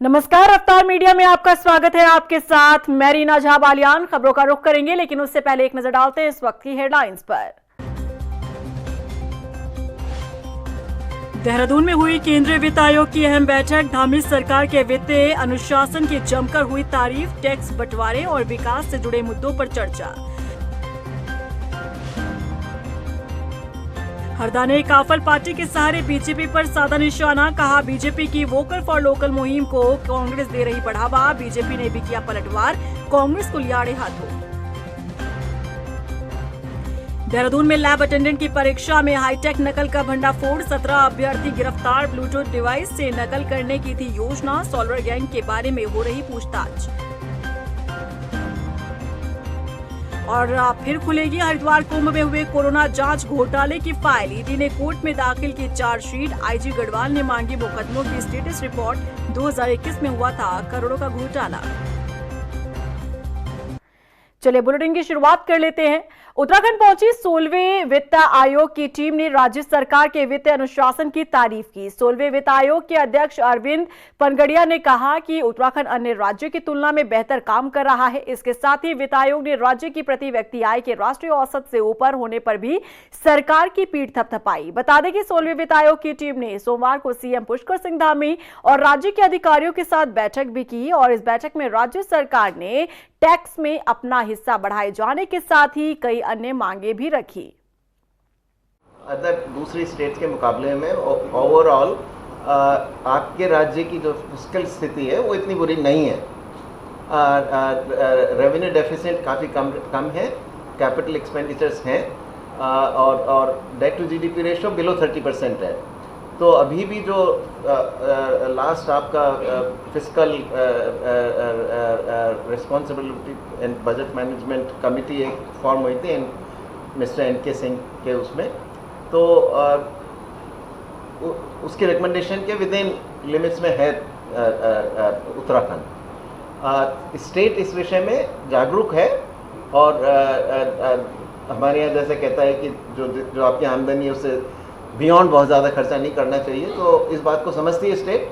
नमस्कार, अवतार मीडिया में आपका स्वागत है। आपके साथ मैं रीना झा बालियान। खबरों का रुख करेंगे, लेकिन उससे पहले एक नजर डालते हैं इस वक्त की हेडलाइंस पर। देहरादून में हुई केंद्रीय वित्त आयोग की अहम बैठक। धामी सरकार के वित्तीय अनुशासन की जमकर हुई तारीफ। टैक्स बंटवारे और विकास से जुड़े मुद्दों पर चर्चा। हरदा ने काफल पार्टी के सहारे बीजेपी पर साधा निशाना। कहा, बीजेपी की वोकल फॉर लोकल मुहिम को कांग्रेस दे रही बढ़ावा। बीजेपी ने भी किया पलटवार, कांग्रेस को लिया आड़े हाथों। देहरादून में लैब अटेंडेंट की परीक्षा में हाईटेक नकल का भंडाफोड़। 17 अभ्यर्थी गिरफ्तार। ब्लूटूथ डिवाइस से नकल करने की थी योजना। सॉल्वर गैंग के बारे में हो रही पूछताछ। और फिर खुलेगी हरिद्वार कुंभ में हुए कोरोना जांच घोटाले की फाइल। ईडी ने कोर्ट में दाखिल की चार्जशीट। आईजी गढ़वाल ने मांगी मुकदमों की स्टेटस रिपोर्ट। 2021 में हुआ था करोड़ों का घोटाला। चलिए बुलेटिन की शुरुआत कर लेते हैं। उत्तराखंड पहुंची 16वें वित्त आयोग की टीम ने राज्य सरकार के वित्तीय अनुशासन की तारीफ की। 16वें वित्त आयोग के अध्यक्ष अरविंद पनगड़िया ने कहा कि उत्तराखंड अन्य राज्यों की तुलना में बेहतर काम कर रहा है। इसके साथ ही वित्त आयोग ने राज्य की प्रति व्यक्ति आय के राष्ट्रीय औसत से ऊपर होने पर भी सरकार की पीठ थपथपाई। बता दें कि 16वें वित्त आयोग की टीम ने सोमवार को सीएम पुष्कर सिंह धामी और राज्य के अधिकारियों के साथ बैठक भी की और इस बैठक में राज्य सरकार ने टैक्स में अपना हिस्सा बढ़ाए जाने के साथ ही कई अन्य मांगे भी रखी। अदर दूसरी स्टेट्स के मुकाबले में ओवरऑल आपके राज्य की जो फिस्कल स्थिति है वो इतनी बुरी नहीं है। रेवेन्यू डेफिसिट काफ़ी कम है, कैपिटल एक्सपेंडिचर्स हैं और debt to GDP ratio below 30% है। तो अभी भी जो लास्ट आपका fiscal responsibility and budget management committee एक फॉर्म हुई थी मिस्टर एनके सिंह के उसमें, तो उसके रिकमेंडेशन के विद इन लिमिट्स में है उत्तराखंड। स्टेट इस विषय में जागरूक है और हमारे यहाँ जैसे कहता है कि जो आपकी आमदनी है उससे बियॉन्ड बहुत ज़्यादा खर्चा नहीं करना चाहिए, तो इस बात को समझती है स्टेट।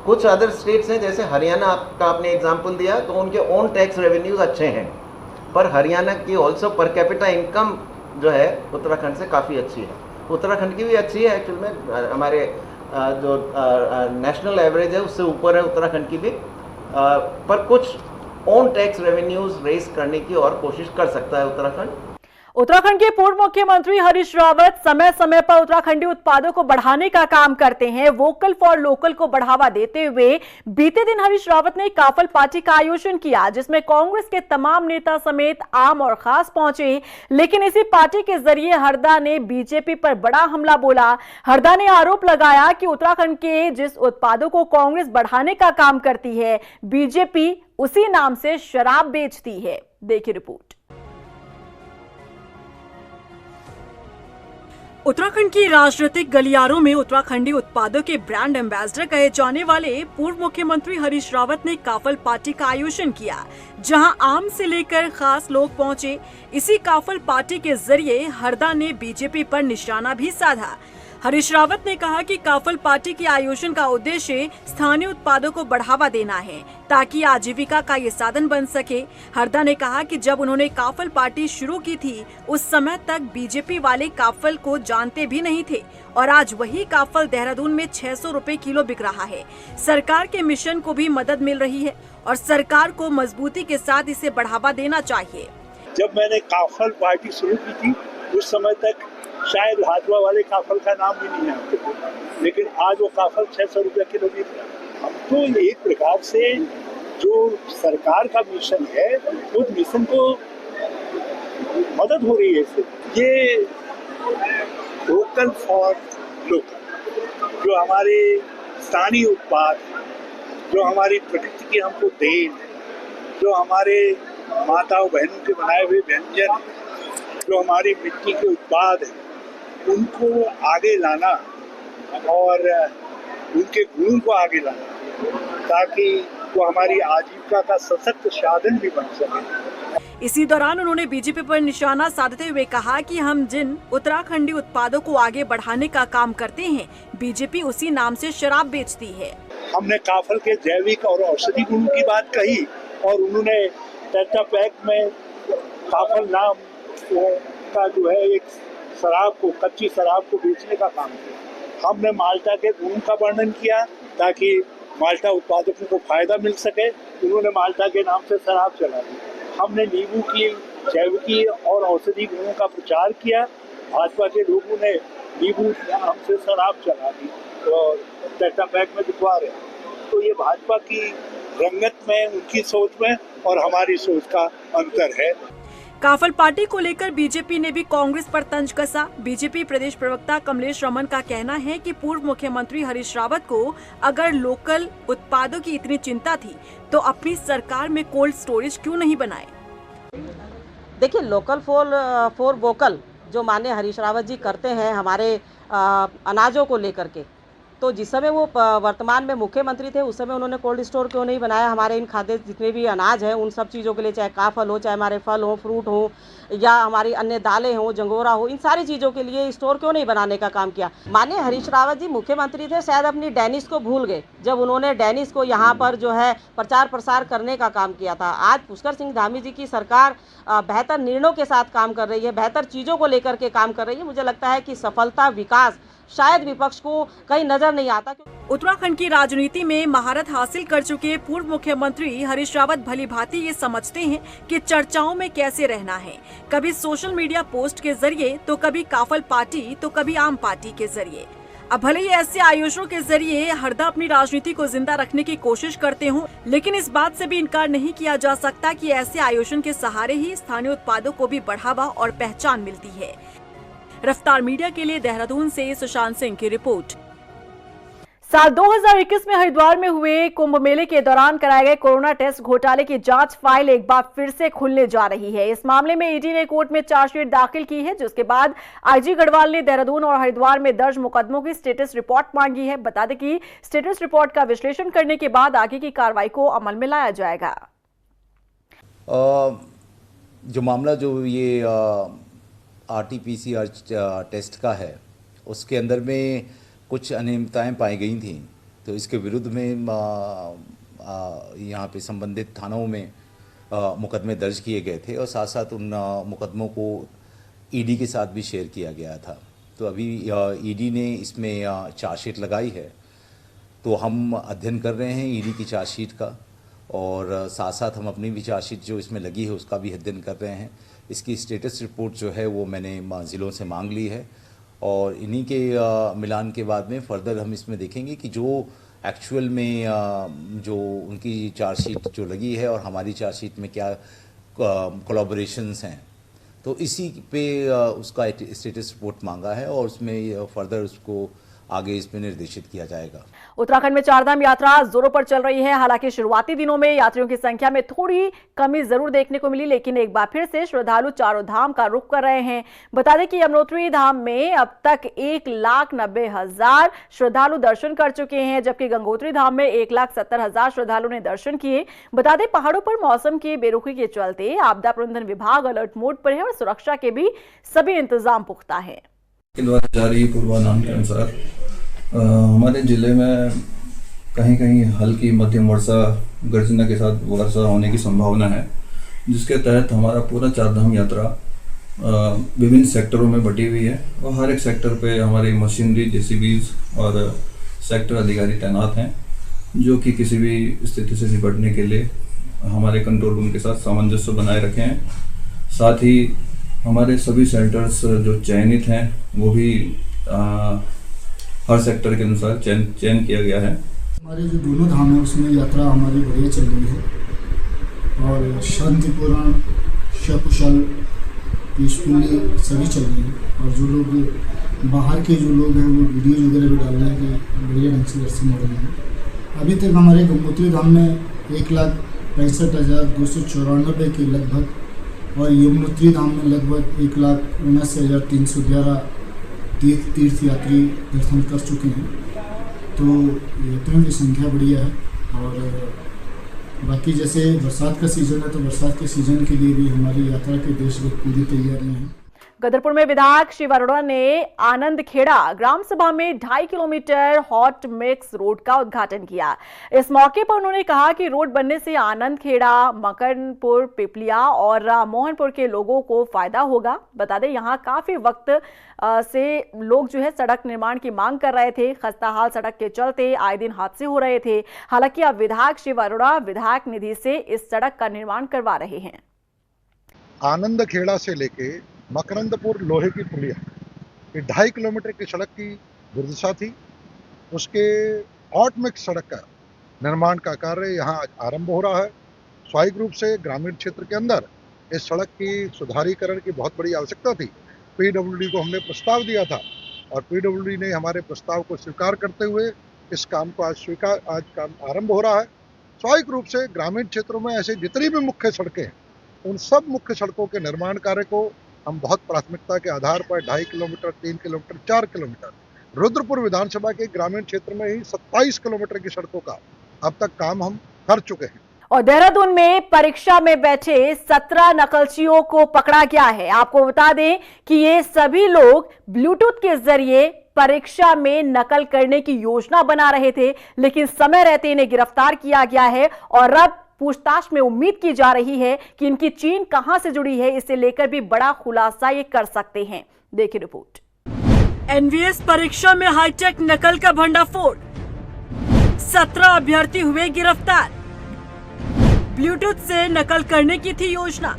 कुछ अदर स्टेट्स हैं जैसे हरियाणा का आपने एग्जांपल दिया, तो उनके ओन टैक्स रेवेन्यूज अच्छे हैं, पर हरियाणा की ऑल्सो पर कैपिटा इनकम जो है उत्तराखंड से काफ़ी अच्छी है। उत्तराखंड की भी अच्छी है एक्चुअल में, हमारे जो नेशनल एवरेज है उससे ऊपर है उत्तराखंड की भी, पर कुछ ओन टैक्स रेवेन्यूज रेज करने की और कोशिश कर सकता है उत्तराखंड। उत्तराखंड के पूर्व मुख्यमंत्री हरीश रावत समय समय पर उत्तराखंडी उत्पादों को बढ़ाने का काम करते हैं। वोकल फॉर लोकल को बढ़ावा देते हुए बीते दिन हरीश रावत ने काफल पार्टी का आयोजन किया, जिसमें कांग्रेस के तमाम नेता समेत आम और खास पहुंचे। लेकिन इसी पार्टी के जरिए हरदा ने बीजेपी पर बड़ा हमला बोला। हरदा ने आरोप लगाया कि उत्तराखंड के जिस उत्पादों को कांग्रेस बढ़ाने का काम करती है, बीजेपी उसी नाम से शराब बेचती है। देखिए रिपोर्ट। उत्तराखंड की राजनीतिक गलियारों में उत्तराखंडी उत्पादों के ब्रांड एम्बेसडर कहे जाने वाले पूर्व मुख्यमंत्री हरीश रावत ने काफल पार्टी का आयोजन किया, जहां आम से लेकर खास लोग पहुंचे। इसी काफल पार्टी के जरिए हरदा ने बीजेपी पर निशाना भी साधा। हरीश रावत ने कहा कि काफल पार्टी के आयोजन का उद्देश्य स्थानीय उत्पादों को बढ़ावा देना है, ताकि आजीविका का ये साधन बन सके। हरदा ने कहा कि जब उन्होंने काफल पार्टी शुरू की थी, उस समय तक बीजेपी वाले काफल को जानते भी नहीं थे और आज वही काफल देहरादून में 600 रुपए किलो बिक रहा है। सरकार के मिशन को भी मदद मिल रही है और सरकार को मजबूती के साथ इसे बढ़ावा देना चाहिए। जब मैंने काफल पार्टी शुरू की थी, उस समय तक शायद हाथवा वाले काफल का नाम भी नहीं आता, लेकिन आज वो काफल 600 रुपया किलो बिक रहा है। अब तो एक प्रकार से जो सरकार का मिशन है, उस मिशन को मदद हो रही है इससे। ये वोकल फॉर लोकल, जो हमारे स्थानीय उत्पाद, जो हमारी प्रकृति की हमको देन, जो हमारे माताओं बहनों के बनाए हुए व्यंजन, जो हमारी मिट्टी के उत्पाद हैं, उनको आगे लाना और उनके गुणों को आगे लाना, ताकि वो हमारी आजीविका का सशक्त साधन भी बन सके। इसी दौरान उन्होंने बीजेपी पर निशाना साधते हुए कहा कि हम जिन उत्तराखंडी उत्पादों को आगे बढ़ाने का काम करते हैं, बीजेपी उसी नाम से शराब बेचती है। हमने काफल के जैविक और औषधि गुणों की बात कही और उन्होंने टेट्रा पैक में काफल नाम का जो है एक शराब को, कच्ची शराब को बेचने का काम किया। हमने माल्टा के गुणों का वर्णन किया ताकि माल्टा उत्पादकों को फायदा मिल सके। उन्होंने माल्टा के नाम से शराब चला दी। हमने नींबू की जैविकी और औषधि गुणों का प्रचार किया। भाजपा के लोगों ने नींबू नाम से शराब चला दी और टेट्रा पैक में बिकवा रहे। तो ये भाजपा की रंगत में, उनकी सोच में और हमारी सोच का अंतर है। काफल पार्टी को लेकर बीजेपी ने भी कांग्रेस पर तंज कसा। बीजेपी प्रदेश प्रवक्ता कमलेश रमन का कहना है कि पूर्व मुख्यमंत्री हरीश रावत को अगर लोकल उत्पादों की इतनी चिंता थी तो अपनी सरकार में कोल्ड स्टोरेज क्यों नहीं बनाए। देखिए, लोकल फॉर वोकल जो माननीय हरीश रावत जी करते हैं हमारे अनाजों को लेकर के, तो जिस समय वो वर्तमान में मुख्यमंत्री थे उस समय उन्होंने कोल्ड स्टोर क्यों नहीं बनाया। हमारे इन खाद्य जितने भी अनाज हैं उन सब चीज़ों के लिए, चाहे काफल हो, चाहे हमारे फल हो, फ्रूट हो या हमारी अन्य दालें हो, जंगोरा हो, इन सारी चीज़ों के लिए स्टोर क्यों नहीं बनाने का काम किया। माननीय हरीश रावत जी मुख्यमंत्री थे, शायद अपनी डेनिस को भूल गए जब उन्होंने डेनिस को यहाँ पर जो है प्रचार प्रसार करने का काम किया था। आज पुष्कर सिंह धामी जी की सरकार बेहतर निर्णयों के साथ काम कर रही है, बेहतर चीज़ों को लेकर के काम कर रही है। मुझे लगता है कि सफलता, विकास शायद विपक्ष को कहीं नजर नहीं आता। उत्तराखंड की राजनीति में महारत हासिल कर चुके पूर्व मुख्यमंत्री हरीश रावत भली भांति ये समझते हैं कि चर्चाओं में कैसे रहना है, कभी सोशल मीडिया पोस्ट के जरिए, तो कभी काफल पार्टी, तो कभी आम पार्टी के जरिए। अब भले ही ऐसे आयोजनों के जरिए हरदा अपनी राजनीति को जिंदा रखने की कोशिश करते हों, लेकिन इस बात से भी इनकार नहीं किया जा सकता कि ऐसे आयोजन के सहारे ही स्थानीय उत्पादों को भी बढ़ावा और पहचान मिलती है। रफ्तार मीडिया के लिए देहरादून से सुशांत सिंह की रिपोर्ट। साल 2021 में हरिद्वार में हुए कुंभ मेले के दौरान कराए गए कोरोना टेस्ट घोटाले की जांच फाइल एक बार फिर से खुलने जा रही है। इस मामले में ईडी ने कोर्ट में चार्जशीट दाखिल की है, जिसके बाद आईजी गढ़वाल ने देहरादून और हरिद्वार में दर्ज मुकदमों की स्टेटस रिपोर्ट मांगी है। बता दें कि स्टेटस रिपोर्ट का विश्लेषण करने के बाद आगे की कार्रवाई को अमल में लाया जाएगा। जो मामला जो ये RT-PCR टेस्ट का है, उसके अंदर में कुछ अनियमितताएं पाई गई थी, तो इसके विरुद्ध में यहाँ पे संबंधित थानों में मुकदमे दर्ज किए गए थे और साथ साथ उन मुकदमों को ईडी के साथ भी शेयर किया गया था। तो अभी ईडी ने इसमें चार्जशीट लगाई है, तो हम अध्ययन कर रहे हैं ईडी की चार्जशीट का और साथ साथ हम अपनी भी चार्जशीट जो इसमें लगी है उसका भी अध्ययन कर रहे हैं। इसकी स्टेटस रिपोर्ट जो है वो मैंने ज़िलों से मांग ली है और इन्हीं के मिलान के बाद में फर्दर हम इसमें देखेंगे कि जो एक्चुअल में जो उनकी चार्जशीट जो लगी है और हमारी चार्जशीट में क्या कोलैबोरेशंस हैं, तो इसी पे उसका स्टेटस रिपोर्ट मांगा है और उसमें फर्दर उसको आगे इसमें निर्देशित किया जाएगा। उत्तराखंड में चारधाम यात्रा जोरों पर चल रही है। हालांकि शुरुआती दिनों में यात्रियों की संख्या में थोड़ी कमी जरूर देखने को मिली, लेकिन एक बार फिर से श्रद्धालु चारों धाम का रुख कर रहे हैं। बता दें कि यमुनोत्री धाम में अब तक 1,90,000 श्रद्धालु दर्शन कर चुके हैं, जबकि गंगोत्री धाम में 1,70,000 श्रद्धालुओं ने दर्शन किए। बता दें पहाड़ों पर मौसम की बेरुखी के चलते आपदा प्रबंधन विभाग अलर्ट मोड पर है और सुरक्षा के भी सभी इंतजाम पुख्ता है। द्वारा जारी पूर्वानुमान के अनुसार हमारे जिले में कहीं कहीं हल्की मध्यम वर्षा गर्जना के साथ वर्षा होने की संभावना है, जिसके तहत हमारा पूरा चारधाम यात्रा विभिन्न सेक्टरों में बटी हुई है और हर एक सेक्टर पे हमारी मशीनरी, जेसीबीज और सेक्टर अधिकारी तैनात हैं, जो कि किसी भी स्थिति से निपटने के लिए हमारे कंट्रोल रूम के साथ सामंजस्य बनाए रखे हैं। साथ ही हमारे सभी सेंटर्स जो चयनित हैं वो भी हर सेक्टर के अनुसार चयन किया गया है। हमारे जो दोनों धाम है उसमें यात्रा हमारी बढ़िया चल रही है और शांतिपूर्ण, सकुशल, पीसफुली सभी चल रही है। और जो लोग बाहर के जो लोग हैं वो वीडियोज वगैरह भी डाल रहे हैं कि बढ़िया ढंग से दर्शन हो रहे हैं। अभी तक हमारे गंगोत्री धाम में 1,65,294 के लगभग और यमुनोत्री धाम में लगभग 1,79,311 तीर्थ यात्री दर्शन कर चुके हैं। तो यात्रियों की संख्या बढ़िया है और बाकी जैसे बरसात का सीज़न है तो बरसात के सीज़न के लिए भी हमारी यात्रा के देश में पूरी तैयारियां हैं। गदरपुर में विधायक शिव अरोड़ा ने आनंद खेड़ा ग्राम सभा में 2.5 किलोमीटर हॉट मिक्स रोड का उद्घाटन किया। इस मौके पर उन्होंने कहा कि रोड बनने से आनंद खेड़ा, मकरनपुर, पिपलिया और मोहनपुर के लोगों को फायदा होगा। बता दें यहां काफी वक्त से लोग जो है सड़क निर्माण की मांग कर रहे थे। खस्ताहाल सड़क के चलते आए दिन हादसे हो रहे थे। हालांकि अब विधायक शिव अरोड़ा विधायक निधि से इस सड़क का निर्माण करवा रहे हैं। आनंद खेड़ा से लेके मकरंदपुर लोहे की पुलिया, ये 2.5 किलोमीटर की सड़क की दुर्दशा थी। उसके हॉट मिक्स सड़क का निर्माण का कार्य यहाँ आरंभ हो रहा है। स्वाभाविक रूप से ग्रामीण क्षेत्र के अंदर इस सड़क की सुधारीकरण की बहुत बड़ी आवश्यकता थी। पीडब्ल्यूडी को हमने प्रस्ताव दिया था और पीडब्ल्यूडी ने हमारे प्रस्ताव को स्वीकार करते हुए इस काम को आज काम आरंभ हो रहा है। स्वाभाविक रूप से ग्रामीण क्षेत्रों में ऐसे जितनी भी मुख्य सड़कें हैं उन सब मुख्य सड़कों के निर्माण कार्य को हम बहुत प्राथमिकता के आधार पर 2.5 किलोमीटर, 3 किलोमीटर, 4 किलोमीटर, रुद्रपुर विधानसभा के ग्रामीण क्षेत्र में ही 27 किलोमीटर की सड़कों का अब तक काम हम कर चुके हैं। और देहरादून में परीक्षा में बैठे 17 नकलचियों को पकड़ा गया है। आपको बता दें कि ये सभी लोग ब्लूटूथ के जरिए परीक्षा में नकल करने की योजना बना रहे थे, लेकिन समय रहते इन्हें गिरफ्तार किया गया है और अब पूछताछ में उम्मीद की जा रही है कि इनकी चीन कहां से जुड़ी है, इसे लेकर भी बड़ा खुलासा ये कर सकते हैं। देखिए रिपोर्ट। एनवीएस परीक्षा में हाईटेक नकल का भंडाफोड़, 17 अभ्यर्थी हुए गिरफ्तार। ब्लूटूथ से नकल करने की थी योजना।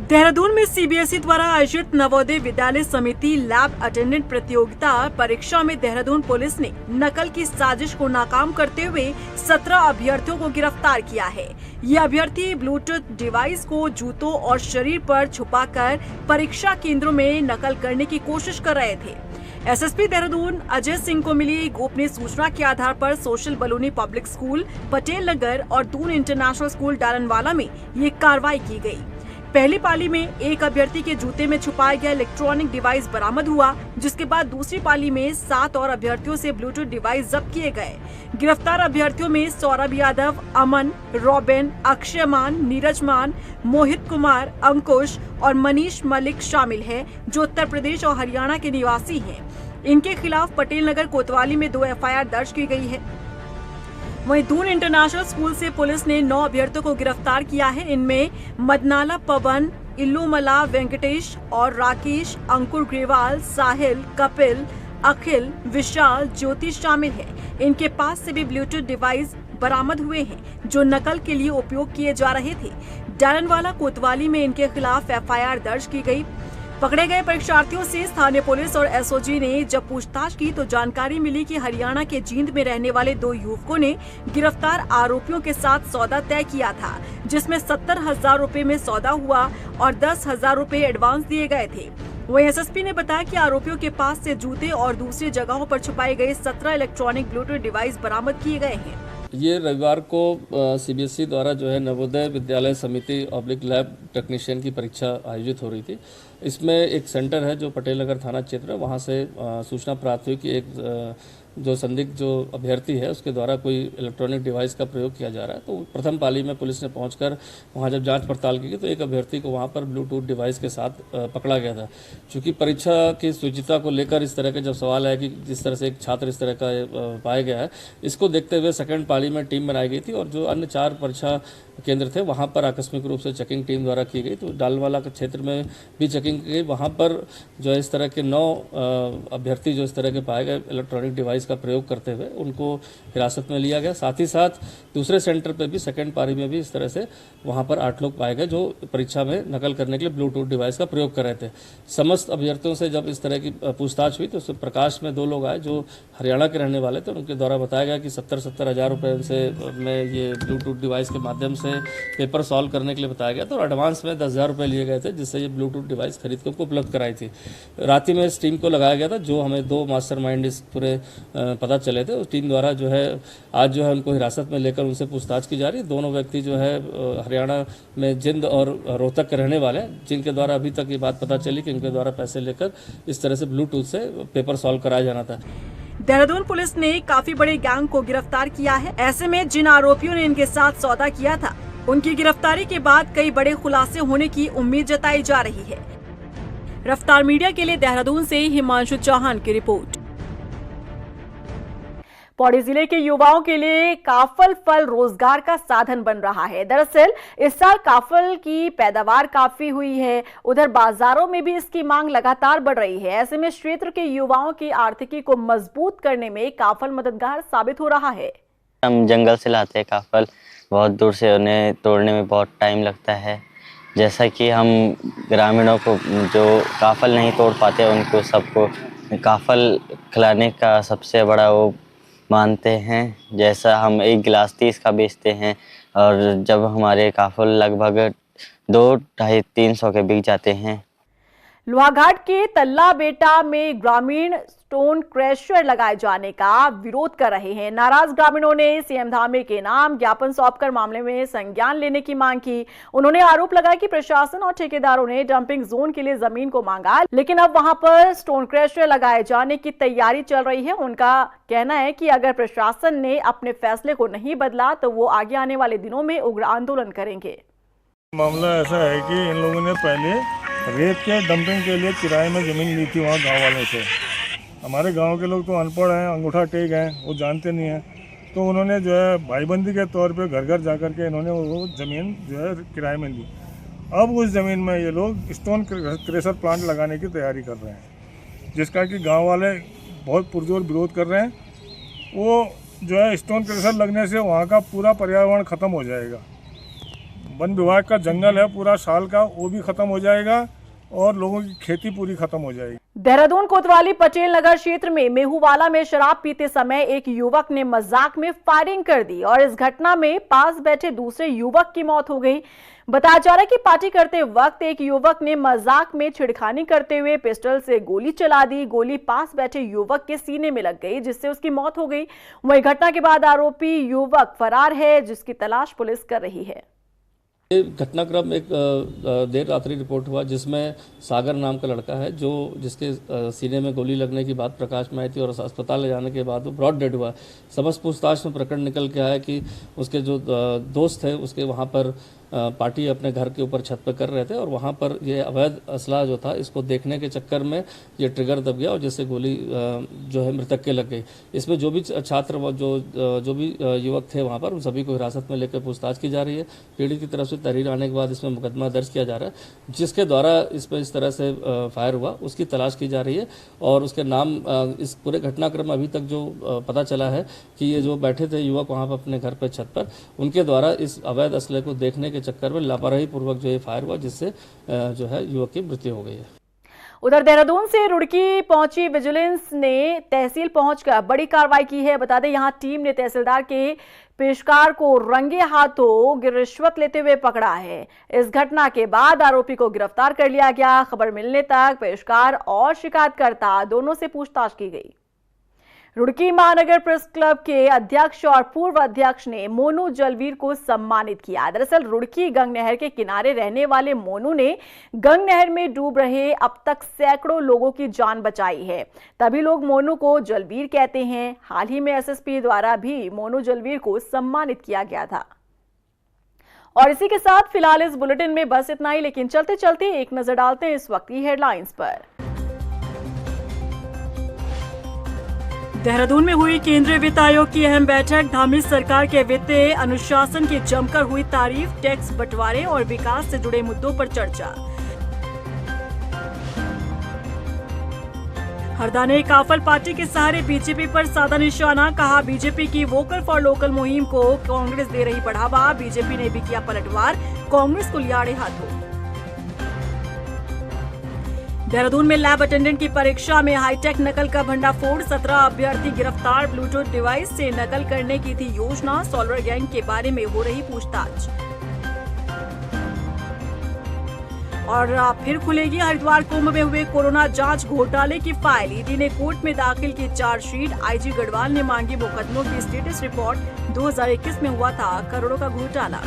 देहरादून में सीबीएसई द्वारा आयोजित नवोदय विद्यालय समिति लैब अटेंडेंट प्रतियोगिता परीक्षा में देहरादून पुलिस ने नकल की साजिश को नाकाम करते हुए 17 अभ्यर्थियों को गिरफ्तार किया है। ये अभ्यर्थी ब्लूटूथ डिवाइस को जूतों और शरीर पर छुपाकर परीक्षा केंद्रों में नकल करने की कोशिश कर रहे थे। एसएसपी देहरादून अजय सिंह को मिली गोपनीय सूचना के आधार पर social Baluni public school, Patel Nagar और दून इंटरनेशनल स्कूल डालनवाला में ये कार्रवाई की गई। पहली पाली में एक अभ्यर्थी के जूते में छुपाया गया इलेक्ट्रॉनिक डिवाइस बरामद हुआ, जिसके बाद दूसरी पाली में 7 और अभ्यर्थियों से ब्लूटूथ डिवाइस जब्त किए गए। गिरफ्तार अभ्यर्थियों में सौरभ यादव, अमन, रॉबिन, अक्षय मान, नीरज मान, मोहित कुमार, अंकुश और मनीष मलिक शामिल हैं, जो उत्तर प्रदेश और हरियाणा के निवासी हैं। इनके खिलाफ पटेल नगर कोतवाली में 2 एफआईआर दर्ज की गई है। वहीं दून इंटरनेशनल स्कूल से पुलिस ने 9 अभ्यर्थियों को गिरफ्तार किया है। इनमें मदनाला पवन, इल्लूमला वेंकटेश और राकेश, अंकुर ग्रेवाल, साहिल, कपिल, अखिल, विशाल, ज्योति शामिल हैं। इनके पास से भी ब्लूटूथ डिवाइस बरामद हुए हैं, जो नकल के लिए उपयोग किए जा रहे थे। डालनवाला कोतवाली में इनके खिलाफ एफआईआर दर्ज की गई। पकड़े गए परीक्षार्थियों से स्थानीय पुलिस और एसओजी ने जब पूछताछ की तो जानकारी मिली कि हरियाणा के जींद में रहने वाले 2 युवकों ने गिरफ्तार आरोपियों के साथ सौदा तय किया था, जिसमें 70,000 रुपए में सौदा हुआ और 10,000 रुपए एडवांस दिए गए थे। वहीं एसएसपी ने बताया कि आरोपियों के पास से जूते और दूसरी जगहों पर छुपाए गए 17 इलेक्ट्रॉनिक ब्लूटूथ डिवाइस बरामद किए गए हैं। ये रविवार को सीबीएसई द्वारा जो है नवोदय विद्यालय समिति ऑब्लिक लैब टेक्नीशियन की परीक्षा आयोजित हो रही थी। इसमें एक सेंटर है जो पटेल नगर थाना क्षेत्र है, वहाँ से सूचना प्राप्त हुई कि एक जो संदिग्ध जो अभ्यर्थी है उसके द्वारा कोई इलेक्ट्रॉनिक डिवाइस का प्रयोग किया जा रहा है। तो प्रथम पाली में पुलिस ने पहुंचकर वहां जब जांच पड़ताल की तो एक अभ्यर्थी को वहां पर ब्लूटूथ डिवाइस के साथ पकड़ा गया था। चूंकि परीक्षा की शुचिता को लेकर इस तरह के जब सवाल है कि जिस तरह से एक छात्र इस तरह का पाया गया है, इसको देखते हुए सेकेंड पाली में टीम बनाई गई थी और जो अन्य 4 परीक्षा केंद्र थे वहाँ पर आकस्मिक रूप से चेकिंग टीम द्वारा की गई। तो डालवाला के क्षेत्र में भी चेकिंग की गई। वहाँ पर जो है इस तरह के 9 अभ्यर्थी जो इस तरह के पाए गए इलेक्ट्रॉनिक डिवाइस का प्रयोग करते हुए उनको हिरासत में लिया गया। साथ ही साथ दूसरे सेंटर पर भी सेकेंड पारी में भी इस तरह से वहाँ पर 8 लोग पाए गए जो परीक्षा में नकल करने के लिए ब्लूटूथ डिवाइस का प्रयोग कर रहे थे। समस्त अभ्यर्थियों से जब इस तरह की पूछताछ हुई तो उससे प्रकाश में 2 लोग आए जो हरियाणा के रहने वाले थे। उनके द्वारा बताया गया कि 70 हज़ार रुपये उनसे में ये ब्लूटूथ डिवाइस के माध्यम से पेपर सॉल्व करने के लिए बताया गया था और एडवांस में 10,000 रुपये लिए गए थे, जिससे ये ब्लूटूथ डिवाइस खरीद के उनको उपलब्ध कराई थी। रात ही में इस टीम को लगाया गया था, जो हमें 2 मास्टरमाइंड इस पूरे पता चले थे। उस टीम द्वारा जो है आज जो है उनको हिरासत में लेकर उनसे पूछताछ की जा रही है। दोनों व्यक्ति जो है हरियाणा में जिंद और रोहतक के रहने वाले हैं, जिनके द्वारा अभी तक ये बात पता चली कि इनके द्वारा पैसे लेकर इस तरह से ब्लूटूथ से पेपर सॉल्व कराया जाना था। देहरादून पुलिस ने काफी बड़े गैंग को गिरफ्तार किया है। ऐसे में जिन आरोपियों ने इनके साथ सौदा किया था, उनकी गिरफ्तारी के बाद कई बड़े खुलासे होने की उम्मीद जताई जा रही है। रफ्तार मीडिया के लिए देहरादून से हिमांशु चौहान की रिपोर्ट। पौड़ी जिले के युवाओं के लिए काफल फल रोजगार का साधन बन रहा है। दरअसल इस साल काफल की पैदावार काफी हुई है, उधर बाजारों में भी इसकी मांग लगातार बढ़ रही है। ऐसे में क्षेत्र के युवाओं की आर्थिकी को मजबूत करने में काफल मददगार साबित हो रहा है। हम जंगल से लाते हैं काफल, बहुत दूर से उन्हें तोड़ने में बहुत टाइम लगता है। जैसा कि हम ग्रामीणों को जो काफल नहीं तोड़ पाते उनको सबको काफल खिलाने का सबसे बड़ा वो मानते हैं। जैसा हम एक गिलास 30 का बेचते हैं और जब हमारे काफल लगभग 200-250-300 के बिक जाते हैं। लोहाघाट के तल्ला बेटा में ग्रामीण स्टोन क्रैशर लगाए जाने का विरोध कर रहे हैं। नाराज ग्रामीणों ने सीएम धामे के नाम ज्ञापन सौंपकर मामले में संज्ञान लेने की मांग की। उन्होंने आरोप लगाया कि प्रशासन और ठेकेदारों ने डंपिंग जोन के लिए जमीन को मांगा, लेकिन अब वहां पर स्टोन क्रैशर लगाए जाने की तैयारी चल रही है। उनका कहना है कि अगर प्रशासन ने अपने फैसले को नहीं बदला तो वो आगे आने वाले दिनों में उग्र आंदोलन करेंगे। मामला ऐसा है कि इन लोगों ने पहले रेत के डंपिंग के लिए किराए में ज़मीन ली थी वहाँ गांव वालों से। हमारे गांव के लोग तो अनपढ़ हैं, अंगूठा टेक हैं, वो जानते नहीं हैं, तो उन्होंने जो है भाईबंदी के तौर पे घर घर जा कर के इन्होंने वो ज़मीन जो है किराए में ली। अब उस ज़मीन में ये लोग स्टोन क्रेशर प्लांट लगाने की तैयारी कर रहे हैं, जिसका कि गाँव वाले बहुत पुरजोर विरोध कर रहे हैं। वो जो है स्टोन क्रेशर लगने से वहाँ का पूरा पर्यावरण ख़त्म हो जाएगा। वन विभाग का जंगल है पूरा साल का, वो भी खत्म हो जाएगा और लोगों की खेती पूरी खत्म हो जाएगी। देहरादून कोतवाली पटेल नगर क्षेत्र में मेहूवाला में शराब पीते समय एक युवक ने मजाक में फायरिंग कर दी और इस घटना में पास बैठे दूसरे युवक की मौत हो गई। बताया जा रहा है कि पार्टी करते वक्त एक युवक ने मजाक में छिड़खानी करते हुए पिस्टल से गोली चला दी। गोली पास बैठे युवक के सीने में लग गई, जिससे उसकी मौत हो गई। वहीं घटना के बाद आरोपी युवक फरार है, जिसकी तलाश पुलिस कर रही है। घटनाक्रम एक देर रात्रि रिपोर्ट हुआ जिसमें सागर नाम का लड़का है जिसके सीने में गोली लगने की बात प्रकाश में आई थी और अस्पताल ले जाने के बाद वो ब्रॉड डेड हुआ। समस्त पूछताछ में प्रकरण निकल के आया कि उसके जो दोस्त थे उसके वहाँ पर पार्टी अपने घर के ऊपर छत पर कर रहे थे और वहाँ पर ये अवैध असला जो था इसको देखने के चक्कर में ये ट्रिगर दब गया और जिससे गोली जो है मृतक के लग गई। इसमें जो भी छात्र जो भी युवक थे वहाँ पर उन सभी को हिरासत में लेकर पूछताछ की जा रही है। पीड़ित की तरफ से तहरीर आने के बाद इसमें मुकदमा दर्ज किया जा रहा है। जिसके द्वारा इसमें इस तरह से फायर हुआ उसकी तलाश की जा रही है और उसके नाम इस पूरे घटनाक्रम में अभी तक जो पता चला है कि ये जो बैठे थे युवक वहाँ पर अपने घर पर छत पर, उनके द्वारा इस अवैध असले को देखने के चक्कर में लापरवाही पूर्वक जो ये फायर हुआ जिससे जो है युवक की मृत्यु हो गई है। उधर देहरादून से रुड़की पहुंची विजिलेंस ने तहसील पहुंचकर बड़ी कार्रवाई की है। बता दें यहां टीम ने तहसीलदार के पेशकार को रंगे हाथों रिश्वत लेते हुए पकड़ा है। इस घटना के बाद आरोपी को गिरफ्तार कर लिया गया। खबर मिलने तक पेशकार और शिकायतकर्ता दोनों से पूछताछ की गई। रुड़की महानगर प्रेस क्लब के अध्यक्ष और पूर्व अध्यक्ष ने मोनू जलवीर को सम्मानित किया। दरअसल रुड़की गंग नहर के किनारे रहने वाले मोनू ने गंग नहर में डूब रहे अब तक सैकड़ों लोगों की जान बचाई है, तभी लोग मोनू को जलवीर कहते हैं। हाल ही में एसएसपी द्वारा भी मोनू जलवीर को सम्मानित किया गया था। और इसी के साथ फिलहाल इस बुलेटिन में बस इतना ही, लेकिन चलते चलते एक नजर डालते हैं इस वक्त की हेडलाइंस पर। देहरादून में हुई केंद्रीय वित्त आयोग की अहम बैठक। धामी सरकार के वित्तीय अनुशासन की जमकर हुई तारीफ। टैक्स बंटवारे और विकास से जुड़े मुद्दों पर चर्चा। हरदा ने काफल पार्टी के सहारे बीजेपी पर साधा निशाना। कहा बीजेपी की वोकल फॉर लोकल मुहिम को कांग्रेस दे रही बढ़ावा। बीजेपी ने भी किया पलटवार, कांग्रेस को लिया आड़े हाथों। देहरादून में लैब अटेंडेंट की परीक्षा में हाईटेक नकल का भंडाफोड़। 17 अभ्यर्थी गिरफ्तार। ब्लूटूथ डिवाइस से नकल करने की थी योजना। सॉल्वर गैंग के बारे में हो रही पूछताछ। और फिर खुलेगी हरिद्वार कुंभ में हुए कोरोना जांच घोटाले की फाइल। ईडी ने कोर्ट में दाखिल की चार्जशीट। आईजी गढ़वाल ने मांगी मुकदमों की स्टेटस रिपोर्ट। 2021 में हुआ था करोड़ों का घोटाला।